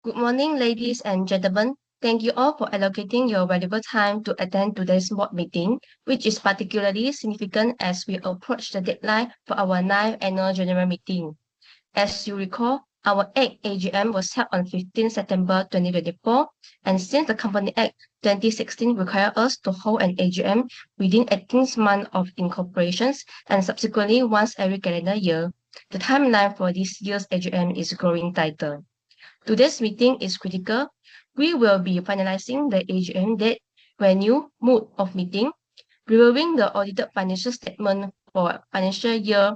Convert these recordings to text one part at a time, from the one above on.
Good morning, ladies and gentlemen. Thank you all for allocating your valuable time to attend today's board meeting, which is particularly significant as we approach the deadline for our 9th annual general meeting. As you recall, our 8th AGM was held on 15 September 2024, and since the Company Act 2016 requires us to hold an AGM within 18 months of incorporation and subsequently once every calendar year, the timeline for this year's AGM is growing tighter. Today's meeting is critical. We will be finalizing the AGM date, venue, mode of meeting, reviewing the audited financial statement for financial year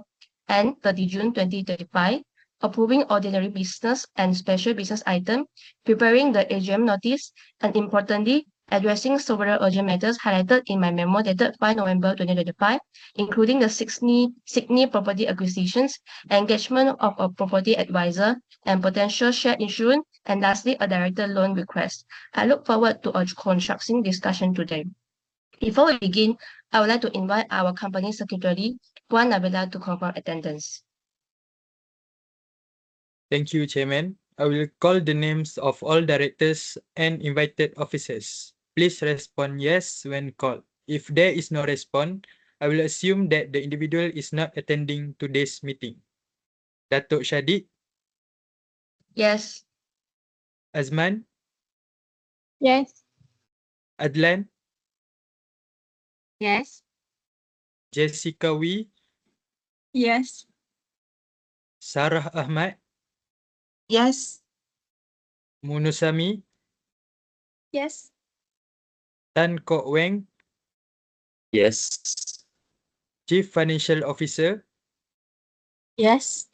end 30 June 2025, approving ordinary business and special business items, preparing the AGM notice, and importantly, addressing several urgent matters highlighted in my memo dated 5 November 2025, including the Sydney property acquisitions, engagement of a property advisor, and potential share issuance, and lastly, a director loan request. I look forward to a constructive discussion today. Before we begin, I would like to invite our company secretary, Puan Nabila, to confirm attendance. Thank you, Chairman. I will call the names of all directors and invited officers. Please respond yes when called. If there is no response, I will assume that the individual is not attending today's meeting. Datuk Shadiq, Yes. Azman, Yes. Adlan, Yes. Jessica Wee, Yes. Sarah Ahmad, Yes. Munusami, Yes. Tan Kok Weng, Yes. Chief Financial Officer, Yes.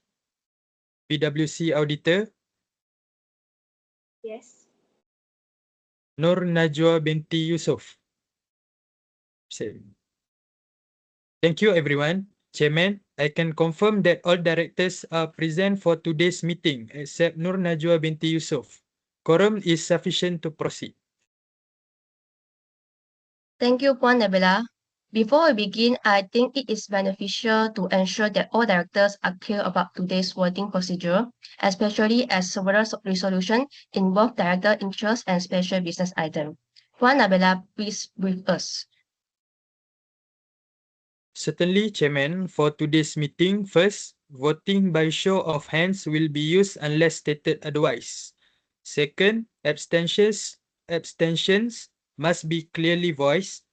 PwC Auditor, Yes. Nur Najwa binti Yusof. Same. Thank you, everyone. Chairman, I can confirm that all directors are present for today's meeting except Nur Najwa binti Yusof. Quorum is sufficient to proceed. Thank you, Puan Nabila. Before we begin, I think it is beneficial to ensure that all directors are clear about today's voting procedure, especially as several resolutions involve director interest and special business items. Puan Nabila, please brief us. Certainly, Chairman, for today's meeting, first, voting by show of hands will be used unless stated otherwise. Second, abstentions must be clearly voiced.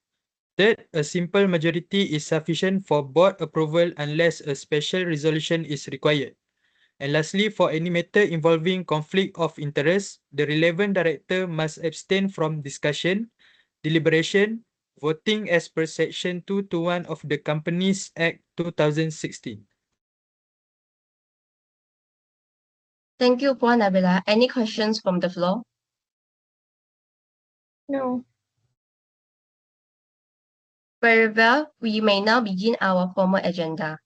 Third, a simple majority is sufficient for board approval unless a special resolution is required. And lastly, for any matter involving conflict of interest, the relevant director must abstain from discussion, deliberation, voting as per Section 221 of the Companies Act 2016. Thank you, Puan Nabila. Any questions from the floor? No. Very well, we may now begin our formal agenda.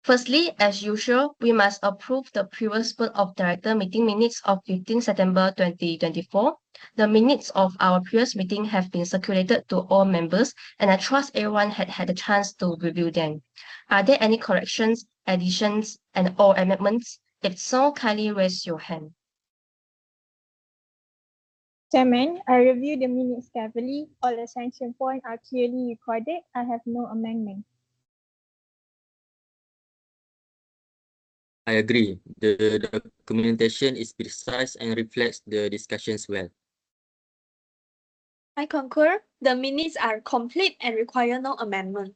Firstly, as usual, we must approve the previous Board of Director meeting minutes of 15 September 2024. The minutes of our previous meeting have been circulated to all members, and I trust everyone had a chance to review them. Are there any corrections, additions, or amendments? If so, kindly raise your hand. Chairman, I reviewed the minutes carefully. All essential points are clearly recorded. I have no amendment. I agree. The documentation is precise and reflects the discussions well. I concur. The minutes are complete and require no amendment.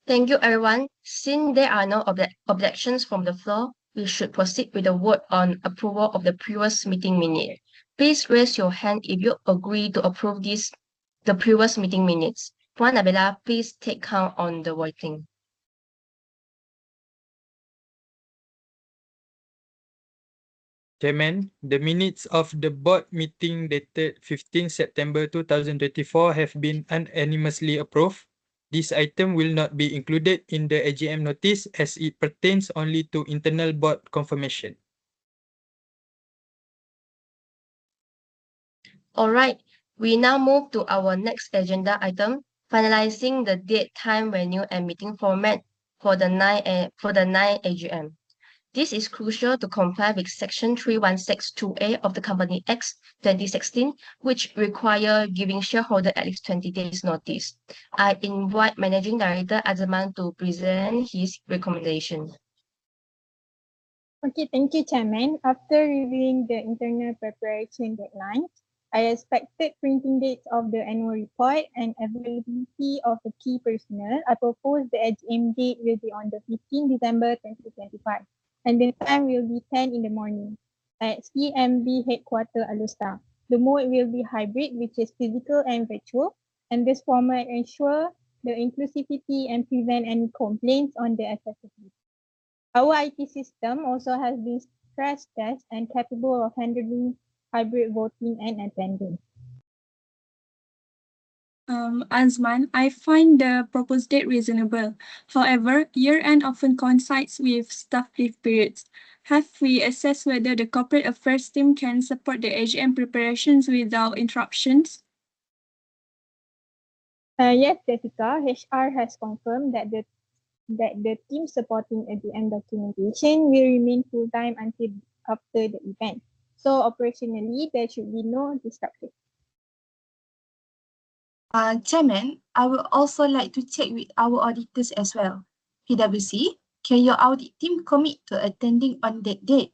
Thank you, everyone. Since there are no objections from the floor, we should proceed with the vote on approval of the previous meeting minute. Please raise your hand if you agree to approve the previous meeting minutes. Puan Nabila, please take count on the voting. Chairman, the minutes of the board meeting dated 15 September 2024 have been unanimously approved. This item will not be included in the AGM notice as it pertains only to internal board confirmation. All right, we now move to our next agenda item, finalizing the date, time, venue, and meeting format for the 9 AGM. This is crucial to comply with Section 3162A of the Company Act 2016, which require giving shareholder at least 20 days notice. I invite Managing Director Azaman to present his recommendation. Okay, thank you, Chairman. After reviewing the internal preparation deadlines, I expected printing dates of the annual report and availability of the key personnel. I propose the AGM date will be on the 15 December 2025 and the time will be 10 in the morning at CMB headquarter Alusta. The mode will be hybrid, which is physical and virtual, and this format ensure the inclusivity and prevent any complaints on the accessibility. Our IT system also has been stress tested and capable of handling hybrid voting and attendance. Azman, I find the proposed date reasonable. However, year-end often coincides with staff leave periods. Have we assessed whether the corporate affairs team can support the AGM preparations without interruptions? Yes, Jessica, HR has confirmed that the team supporting AGM documentation will remain full-time until after the event. So operationally, there should be no disruption. Chairman, I would also like to check with our auditors as well. PwC, can your audit team commit to attending on that date?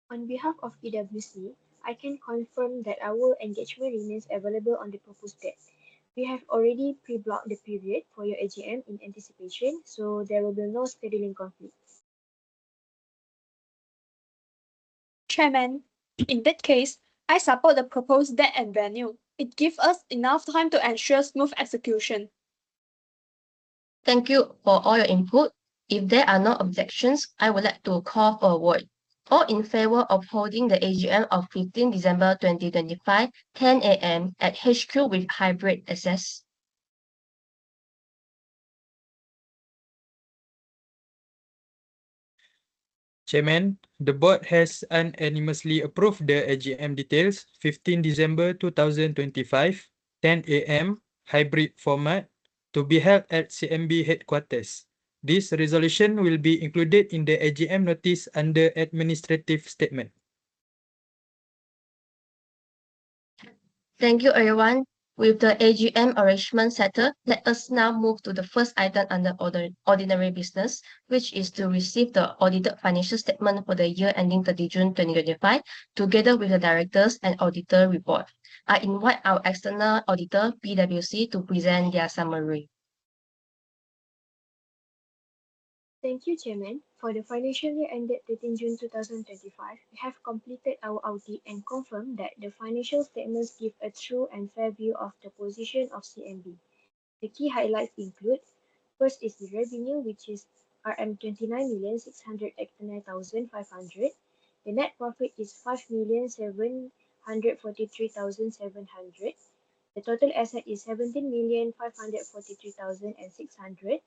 On behalf of PwC, I can confirm that our engagement remains available on the proposed date. We have already pre-blocked the period for your AGM in anticipation, so there will be no scheduling conflicts. Chairman, in that case, I support the proposed date and venue. It gives us enough time to ensure smooth execution. Thank you for all your input. If there are no objections, I would like to call for a vote. All in favor of holding the AGM of 15 December 2025, 10 a.m. at HQ with hybrid access. Chairman, the board has unanimously approved the AGM details 15 December 2025, 10 a.m. hybrid format to be held at CMB headquarters. This resolution will be included in the AGM notice under administrative statement. Thank you, everyone. With the AGM arrangement settled, let us now move to the first item under ordinary business, which is to receive the audited financial statement for the year ending 30 June 2025, together with the directors and auditor report. I invite our external auditor, PwC, to present their summary. Thank you, Chairman. For the financial year ended 13 June 2025, we have completed our audit and confirmed that the financial statements give a true and fair view of the position of CMB. The key highlights include: first is the revenue, which is RM 29,689,500. The net profit is 5,743,700. The total asset is 17,543,600.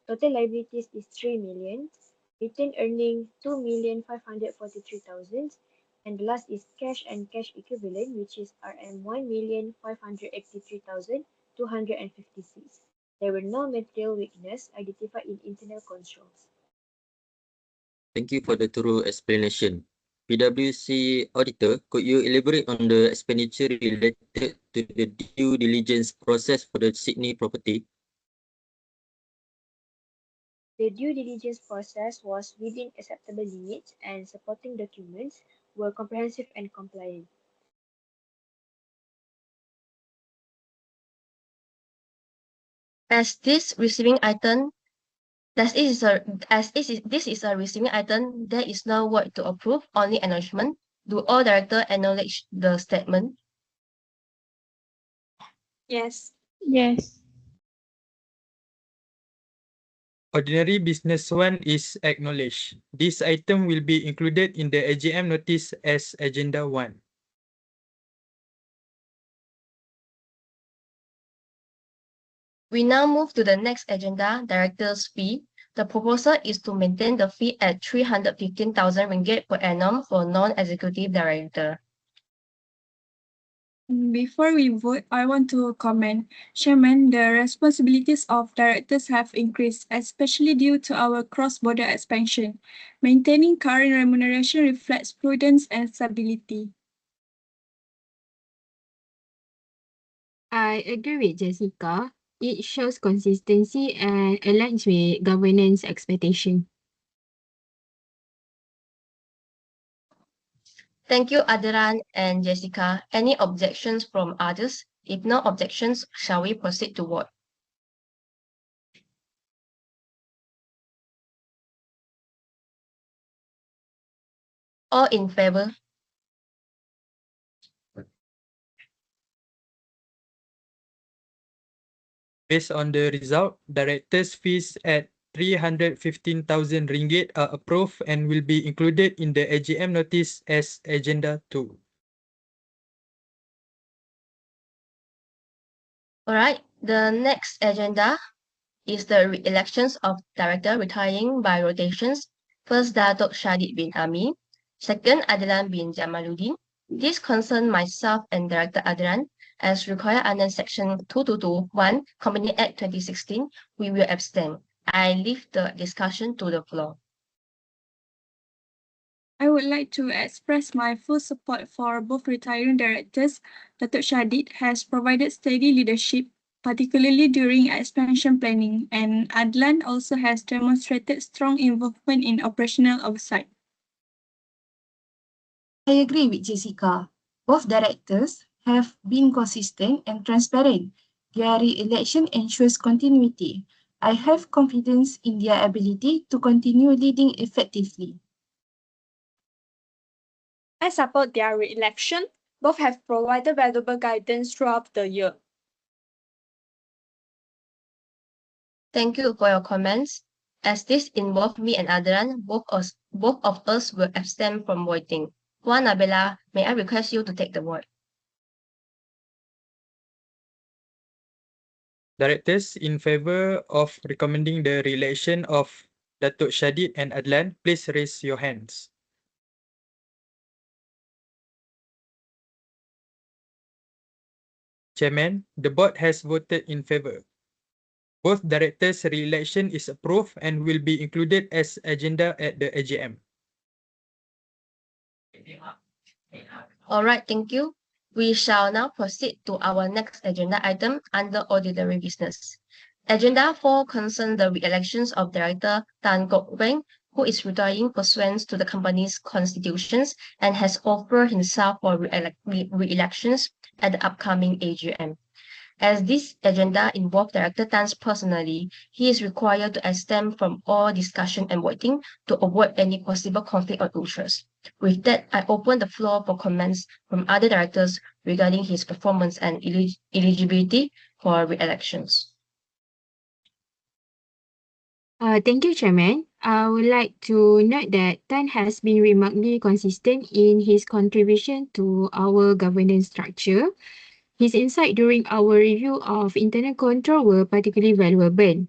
Total liabilities is 3 million. Retained earning 2,543,000. And the last is cash and cash equivalent, which is RM 1,583,256. There were no material weakness identified in internal controls. Thank you for the thorough explanation. PwC auditor, could you elaborate on the expenditure related to the due diligence process for the Sydney property? The due diligence process was within acceptable limits and supporting documents were comprehensive and compliant. As this is a receiving item, there is no word to approve, only acknowledgement. Do all directors acknowledge the statement? Yes. Yes. Ordinary business 1 is acknowledged. This item will be included in the AGM notice as Agenda 1. We now move to the next agenda, director's fee. The proposal is to maintain the fee at 315,000 ringgit per annum for non-executive director. Before we vote, I want to comment. Chairman, the responsibilities of directors have increased, especially due to our cross-border expansion. Maintaining current remuneration reflects prudence and stability. I agree with Jessica. It shows consistency and aligns with governance expectation. Thank you, Adran and Jessica. Any objections from others? If no objections, shall we proceed to vote? All in favor? Based on the result, directors' fees at 315,000 ringgit are approved and will be included in the AGM notice as Agenda 2. All right, the next agenda is the re-elections of director retiring by rotations. First, Datuk Shadid bin Amin. Second, Adlan bin Jamaluddin. This concerns myself and Director Adlan. As required under Section 2221 Company Act 2016, we will abstain. I leave the discussion to the floor. I would like to express my full support for both retiring directors. Datuk Shadid has provided steady leadership, particularly during expansion planning, and Adlan also has demonstrated strong involvement in operational oversight. I agree with Jessica. Both directors have been consistent and transparent. Their re-election ensures continuity. I have confidence in their ability to continue leading effectively. I support their re-election. Both have provided valuable guidance throughout the year. Thank you for your comments. As this involves me and Adran, both of us will abstain from voting. Puan Nabila, may I request you to take the vote? Directors in favor of recommending the re-election of Datuk Shadid and Adlan, please raise your hands. Chairman, the board has voted in favor. Both directors' re-election is approved and will be included as agenda at the AGM. All right, thank you. We shall now proceed to our next agenda item under ordinary business. Agenda 4 concerns the re-elections of Director Tan Kok Weng, who is retiring pursuant to the company's constitutions and has offered himself for re-elections at the upcoming AGM. As this agenda involves Director Tan's personally, he is required to abstain from all discussion and voting to avoid any possible conflict of interest. With that, I open the floor for comments from other directors regarding his performance and eligibility for re-elections. Thank you, Chairman. I would like to note that Tan has been remarkably consistent in his contribution to our governance structure. His insight during our review of internal control were particularly valuable.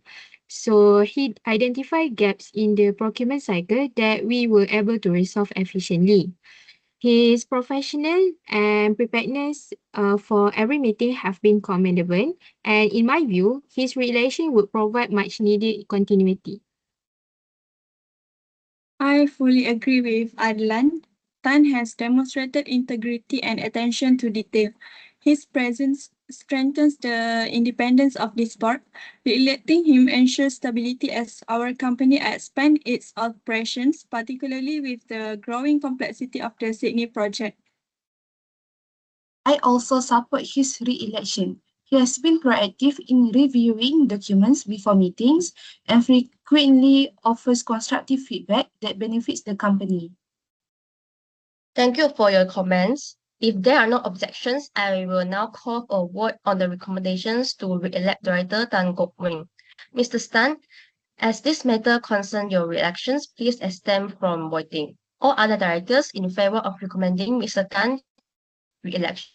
So he identified gaps in the procurement cycle that we were able to resolve efficiently. His professional and preparedness for every meeting have been commendable, and in my view, his relation would provide much needed continuity. I fully agree with Adlan. Tan has demonstrated integrity and attention to detail. His presence strengthens the independence of this board. Re-electing him ensures stability as our company expands its operations, particularly with the growing complexity of the Sydney project. I also support his re-election. He has been proactive in reviewing documents before meetings and frequently offers constructive feedback that benefits the company. Thank you for your comments. If there are no objections, I will now call for a vote on the recommendations to re-elect Director Tan Kok Weng. Mr. Stan, as this matter concerns your re-elections, please abstain from voting. All other directors in favor of recommending Mr. Tan re-election.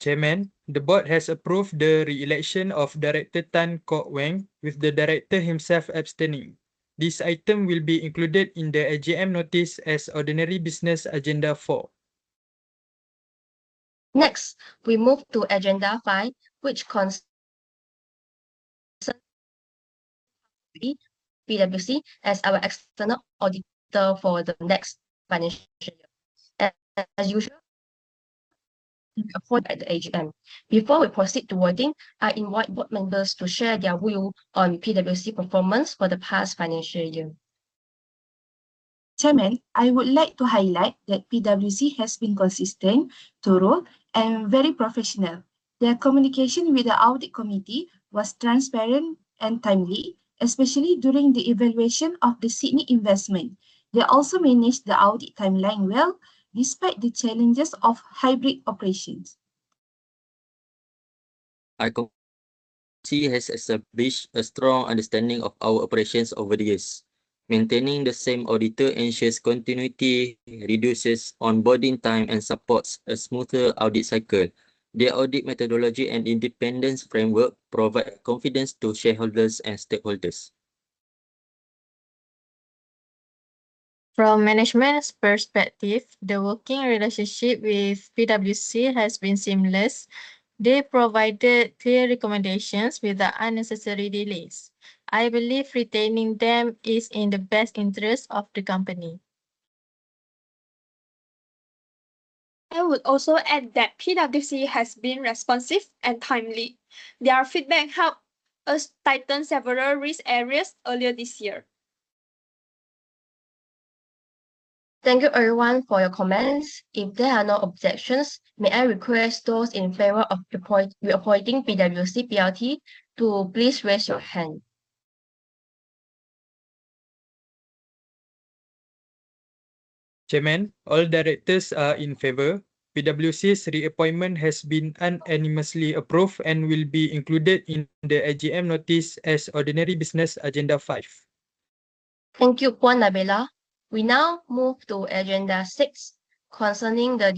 Chairman, the board has approved the re-election of Director Tan Kok Weng, with the director himself abstaining. This item will be included in the AGM notice as ordinary business agenda 4. Next, we move to Agenda 5, which concerns PwC as our external auditor for the next financial year. As usual, we appoint at the AGM. Before we proceed to voting, I invite board members to share their view on PwC performance for the past financial year. Chairman, I would like to highlight that PwC has been consistent, thorough, and very professional. Their communication with the audit committee was transparent and timely, especially during the evaluation of the Sydney investment. They also managed the audit timeline well, despite the challenges of hybrid operations. PwC has established a strong understanding of our operations over the years. Maintaining the same auditor ensures continuity, reduces onboarding time, and supports a smoother audit cycle. Their audit methodology and independence framework provide confidence to shareholders and stakeholders. From management's perspective, the working relationship with PwC has been seamless. They provided clear recommendations without unnecessary delays. I believe retaining them is in the best interest of the company. I would also add that PwC has been responsive and timely. Their feedback helped us tighten several risk areas earlier this year. Thank you everyone for your comments. If there are no objections, may I request those in favor of reappointing PwC PLT to please raise your hand. Chairman, all directors are in favor. PwC's reappointment has been unanimously approved and will be included in the AGM notice as ordinary business agenda 5. Thank you, Puan Nabila. We now move to Agenda 6, concerning the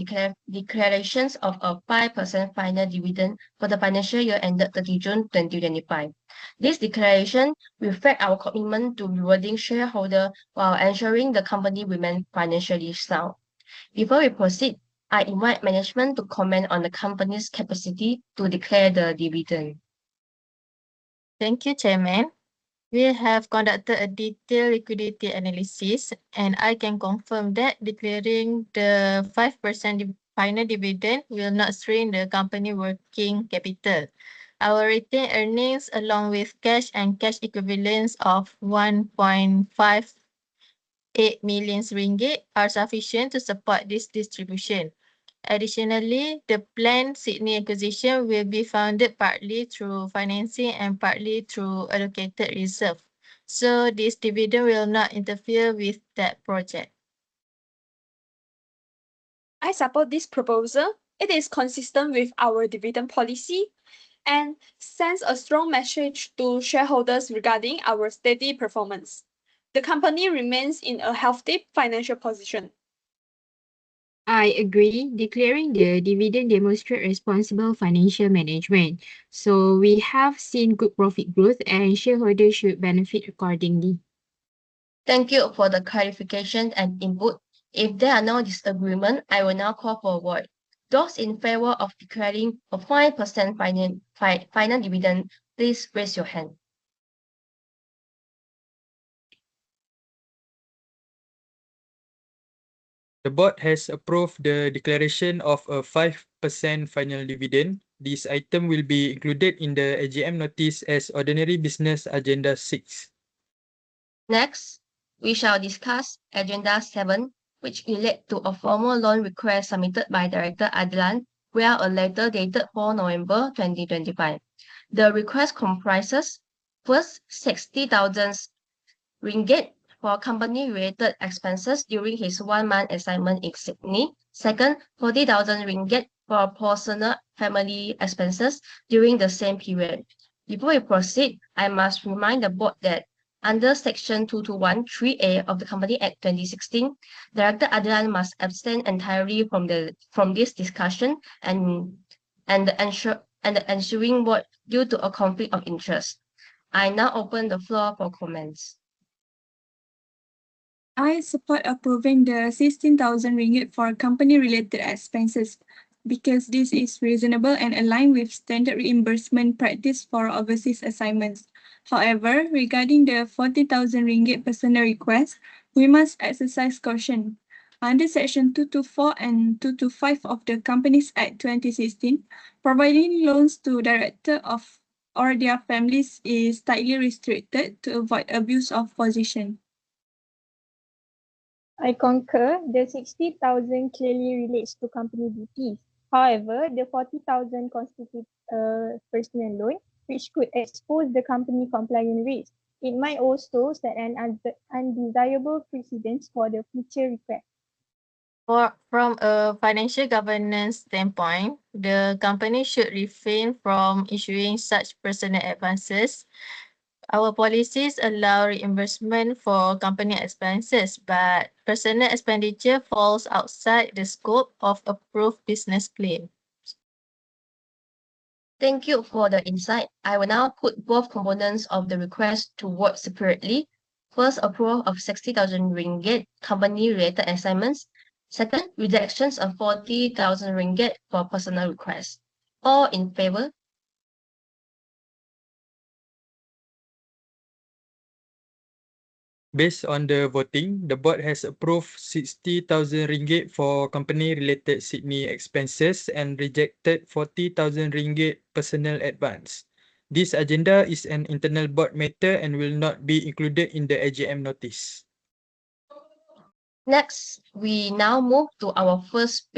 declarations of a 5% final dividend for the financial year ended 30 June 2025. This declaration reflects our commitment to rewarding shareholders while ensuring the company remains financially sound. Before we proceed, I invite management to comment on the company's capacity to declare the dividend. Thank you, Chairman. We have conducted a detailed liquidity analysis, and I can confirm that declaring the 5% final dividend will not strain the company working capital. Our retained earnings, along with cash and cash equivalents of 1.58 million ringgit, are sufficient to support this distribution. Additionally, the planned Sydney acquisition will be funded partly through financing and partly through allocated reserve. So this dividend will not interfere with that project. I support this proposal. It is consistent with our dividend policy and sends a strong message to shareholders regarding our steady performance. The company remains in a healthy financial position. I agree. Declaring the dividend demonstrates responsible financial management. So we have seen good profit growth and shareholders should benefit accordingly. Thank you for the clarification and input. If there are no disagreement, I will now call for a vote. Those in favor of declaring a 5% final dividend, please raise your hand. The board has approved the declaration of a 5% final dividend. This item will be included in the AGM notice as ordinary business agenda 6. Next, we shall discuss Agenda 7, which relate to a formal loan request submitted by Director Adlan via a letter dated 4 November 2025. The request comprises first 60,000 ringgit for company-related expenses during his 1-month assignment in Sydney. Second, 40,000 ringgit for personal family expenses during the same period. Before we proceed, I must remind the board that under Section 221(3)(a) of the Company Act 2016, Director Adlan must abstain entirely from this discussion and and the ensuing void due to a conflict of interest. I now open the floor for comments. I support approving the 16,000 ringgit for company-related expenses because this is reasonable and aligned with standard reimbursement practice for overseas assignments. However, regarding the 40,000 ringgit personal request, we must exercise caution. Under Section 224 and 225 of the Companies Act 2016, providing loans to director of or their families is tightly restricted to avoid abuse of position. I concur, the 60,000 clearly relates to company duties. However, the 40,000 constitutes a personal loan, which could expose the company compliance risk. It might also set an undesirable precedence for the future request. From a financial governance standpoint, the company should refrain from issuing such personal advances. Our policies allow reimbursement for company expenses, but personal expenditure falls outside the scope of approved business claim. Thank you for the insight. I will now put both components of the request to vote separately. First, approval of 60,000 ringgit company-related assignments. Second, rejections of 40,000 ringgit for personal requests. All in favor? Based on the voting, the board has approved 60,000 ringgit for company-related Sydney expenses and rejected 40,000 ringgit personal advance. This agenda is an internal board matter and will not be included in the AGM notice. Next, we now move to our first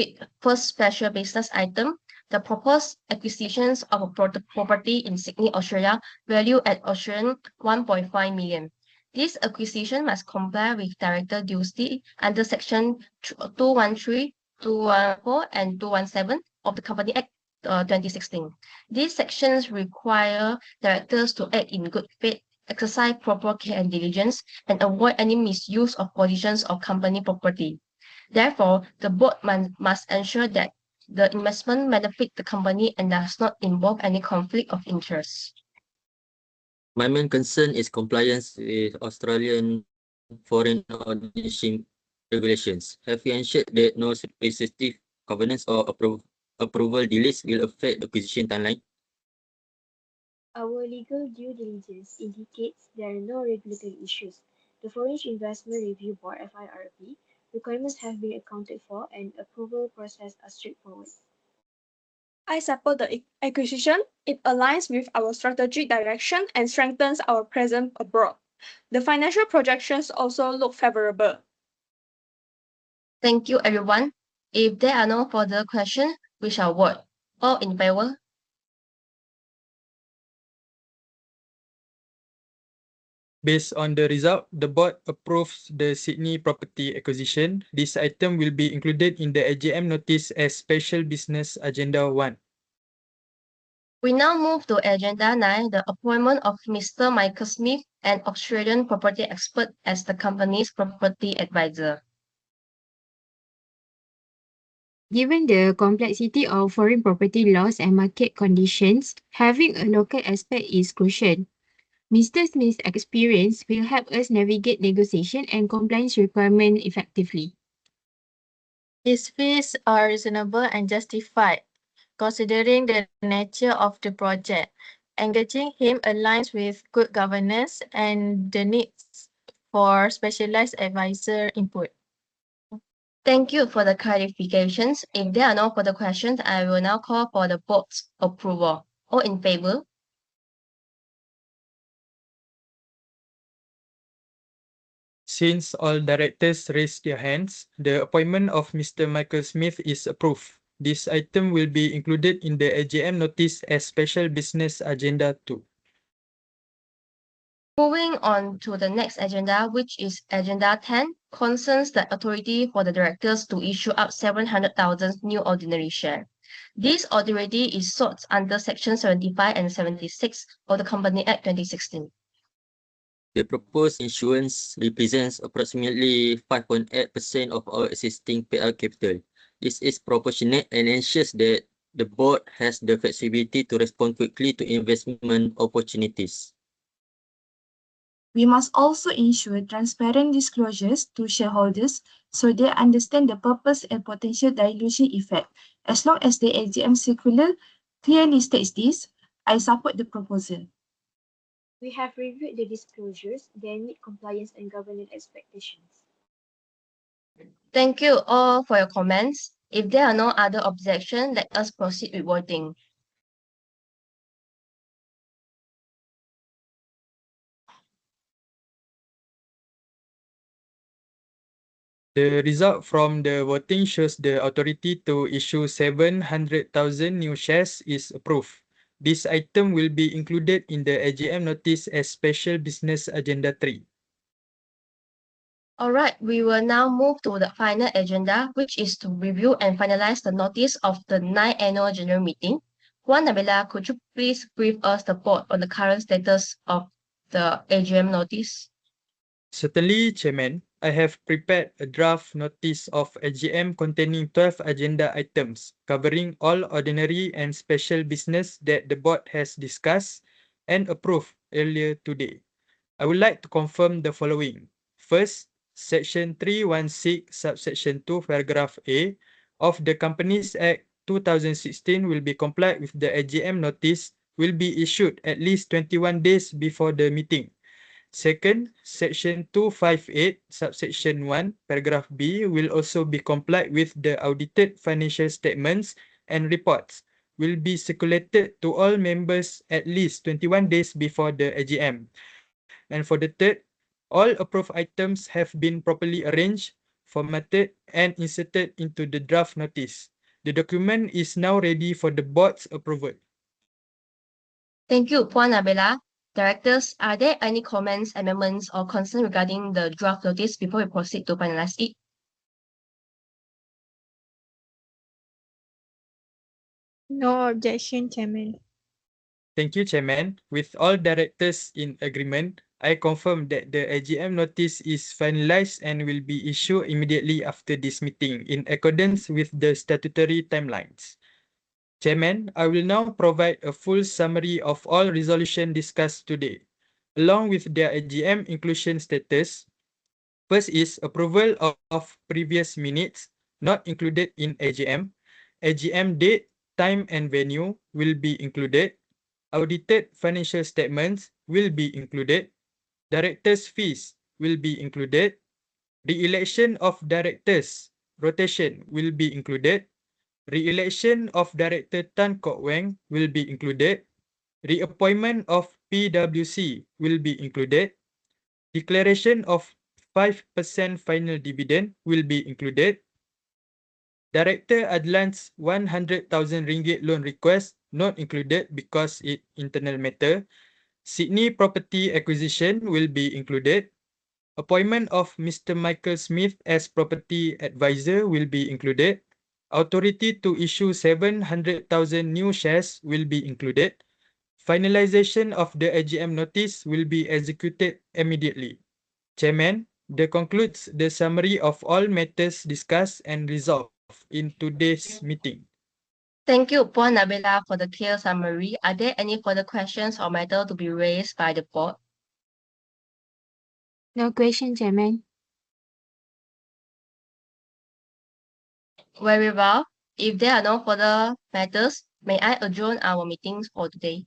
special business item, the proposed acquisitions of a property in Sydney, Australia, valued at 1.5 million. This acquisition must comply with director duty under Section 213, 214, and 217 of the Company Act 2016. These sections require directors to act in good faith, exercise proper care and diligence, and avoid any misuse of positions of company property. Therefore, the board must ensure that the investment benefits the company and does not involve any conflict of interest. My main concern is compliance with Australian foreign auditing regulations. Have you ensured that no restrictive covenants or approval delays will affect acquisition timeline? Our legal due diligence indicates there are no regulatory issues. The Foreign Investment Review Board (FIRB) requirements have been accounted for and approval process are straightforward. I support the acquisition. It aligns with our strategic direction and strengthens our presence abroad. The financial projections also look favorable. Thank you, everyone. If there are no further questions, we shall vote. All in favor? Based on the result, the board approves the Sydney property acquisition. This item will be included in the AGM notice as Special Business Agenda 1. We now move to Agenda 9, the appointment of Mr. Michael Smith, an Australian property expert, as the company's property advisor. Given the complexity of foreign property laws and market conditions, having a local expert is crucial. Mr. Smith's experience will help us navigate negotiation and compliance requirements effectively. His fees are reasonable and justified, considering the nature of the project. Engaging him aligns with good governance and the needs for specialized advisor input. Thank you for the clarifications. If there are no further questions, I will now call for the board's approval. All in favor? Since all directors raised their hands, the appointment of Mr. Michael Smith is approved. This item will be included in the AGM notice as Special Business Agenda 2. Moving on to the next agenda, which is Agenda 10, concerns the authority for the directors to issue up 700,000 new ordinary shares. This authority is sought under Section 75 and 76 of the Company Act 2016. The proposed issuance represents approximately 5.8% of our existing PL capital. This is proportionate and ensures that The board has the flexibility to respond quickly to investment opportunities. We must also ensure transparent disclosures to shareholders so they understand the purpose and potential dilution effect. As long as the AGM circular clearly states this, I support the proposal. We have reviewed the disclosures. They meet compliance and governance expectations. Thank you all for your comments. If there are no other objections, let us proceed with voting. The result from the voting shows the authority to issue 700,000 new shares is approved. This item will be included in the AGM notice as Special Business Agenda 3. All right, we will now move to the final agenda, which is to review and finalize the notice of the 9th Annual General Meeting. Puan Nabila, could you please brief us the board on the current status of the AGM notice? Certainly, Chairman, I have prepared a draft notice of AGM containing 12 agenda items covering all ordinary and special business that the board has discussed and approved earlier today. I would like to confirm the following. First, Section 316, Subsection 2, Paragraph A of the Companies Act 2016 will be complied with the AGM notice will be issued at least 21 days before the meeting. Second, Section 258, Subsection 1, Paragraph B will also be complied with. The audited financial statements and reports will be circulated to all members at least 21 days before the AGM. And for the third, all approved items have been properly arranged, formatted, and inserted into the draft notice. The document is now ready for the board's approval. Thank you, Puan Nabila. Directors, are there any comments, amendments, or concerns regarding the draft notice before we proceed to finalize it? No objection, Chairman. Thank you, Chairman. With all directors in agreement, I confirm that the AGM notice is finalized and will be issued immediately after this meeting in accordance with the statutory timelines. Chairman, I will now provide a full summary of all resolutions discussed today, along with their AGM inclusion status. First is approval of previous minutes not included in AGM. AGM date, time, and venue will be included. Audited financial statements will be included. Directors' fees will be included. Re-election of directors rotation will be included. Re-election of Director Tan Kok Weng will be included. Reappointment of PwC will be included. Declaration of 5% final dividend will be included. Director Adlan's 100,000 ringgit loan request not included because it internal matter. Sydney property acquisition will be included. Appointment of Mr. Michael Smith as property advisor will be included. Authority to issue 700,000 new shares will be included. Finalization of the AGM notice will be executed immediately. Chairman, that concludes the summary of all matters discussed and resolved in today's meeting. Thank you, Puan Nabila, for the clear summary. Are there any further questions or matter to be raised by the board? No question, Chairman. Very well. If there are no further matters, may I adjourn our meetings for today?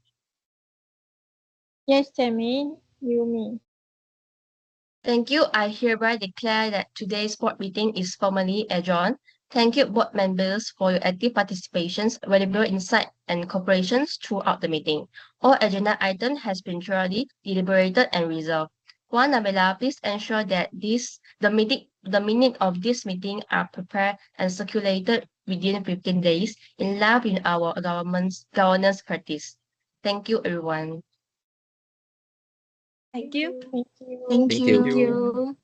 Yes, Chairman, you may. Thank you. I hereby declare that today's board meeting is formally adjourned. Thank you, board members, for your active participations, valuable insight, and cooperation throughout the meeting. All agenda items has been thoroughly deliberated and resolved. Puan Nabila, please ensure that the minute of this meeting are prepared and circulated within 15 days in line with our governance practice. Thank you, everyone. Thank you. Thank you. Thank Thank you. you. Thank you.